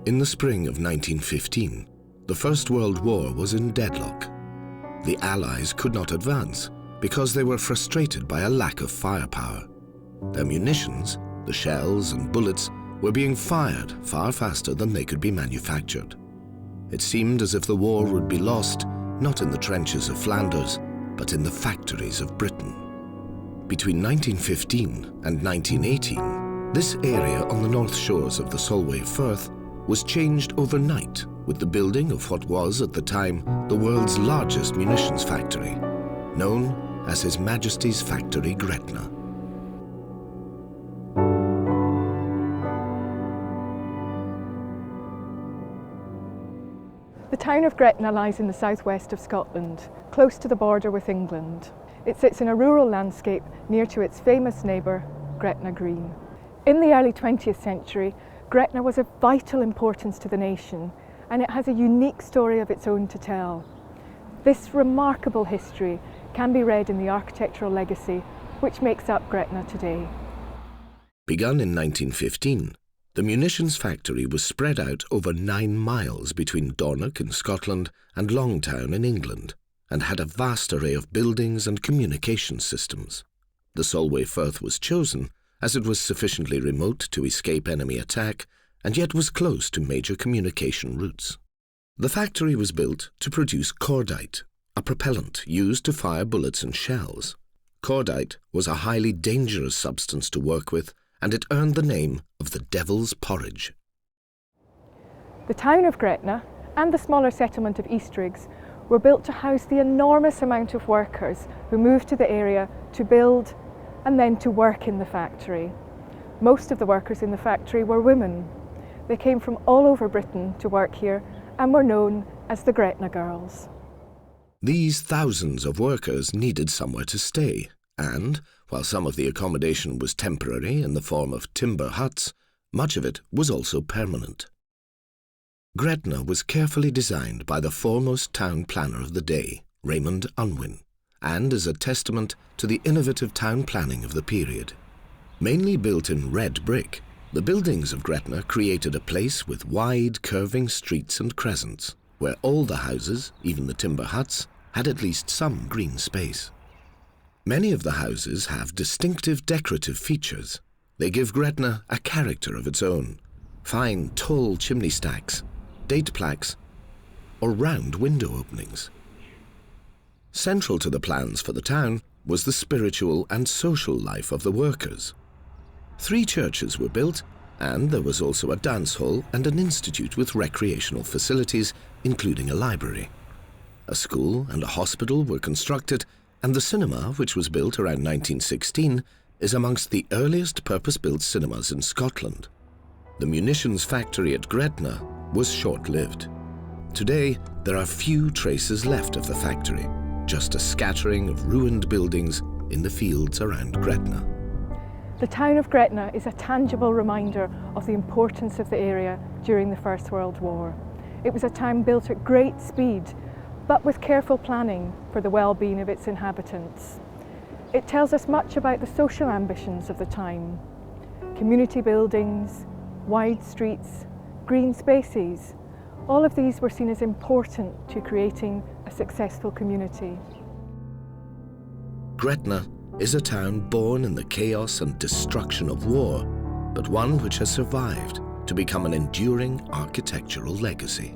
In the spring of 1915, the First World War was in deadlock. The Allies could not advance because they were frustrated by a lack of firepower. Their munitions, the shells and bullets, were being fired far faster than they could be manufactured. It seemed as if the war would be lost, not in the trenches of Flanders, but in the factories of Britain. Between 1915 and 1918, this area on the north shores of the Solway Firth was changed overnight with the building of what was at the time the world's largest munitions factory, known as His Majesty's Factory Gretna. The town of Gretna lies in the southwest of Scotland, close to the border with England. It sits in a rural landscape near to its famous neighbour, Gretna Green. In the early 20th century, Gretna was of vital importance to the nation, and it has a unique story of its own to tell. This remarkable history can be read in the architectural legacy which makes up Gretna today. Begun in 1915, the munitions factory was spread out over 9 miles between Dornoch in Scotland and Longtown in England, and had a vast array of buildings and communication systems. The Solway Firth was chosen as it was sufficiently remote to escape enemy attack and yet was close to major communication routes. The factory was built to produce cordite, a propellant used to fire bullets and shells. Cordite was a highly dangerous substance to work with, and it earned the name of the Devil's Porridge. The town of Gretna and the smaller settlement of Eastriggs were built to house the enormous amount of workers who moved to the area to build and then to work in the factory. Most of the workers in the factory were women. They came from all over Britain to work here and were known as the Gretna Girls. These thousands of workers needed somewhere to stay, and, while some of the accommodation was temporary in the form of timber huts, much of it was also permanent. Gretna was carefully designed by the foremost town planner of the day, Raymond Unwin, and is a testament to the innovative town planning of the period. Mainly built in red brick, the buildings of Gretna created a place with wide, curving streets and crescents, where all the houses, even the timber huts, had at least some green space. Many of the houses have distinctive decorative features. They give Gretna a character of its own: fine, tall chimney stacks, date plaques, or round window openings. Central to the plans for the town was the spiritual and social life of the workers. 3 churches were built, and there was also a dance hall and an institute with recreational facilities, including a library. A school and a hospital were constructed, and the cinema, which was built around 1916, is amongst the earliest purpose-built cinemas in Scotland. The munitions factory at Gretna was short-lived. Today, there are few traces left of the factory, just a scattering of ruined buildings in the fields around Gretna. The town of Gretna is a tangible reminder of the importance of the area during the First World War. It was a town built at great speed, but with careful planning for the well-being of its inhabitants. It tells us much about the social ambitions of the time. Community buildings, wide streets, green spaces, all of these were seen as important to creating a successful community. Gretna is a town born in the chaos and destruction of war, but one which has survived to become an enduring architectural legacy.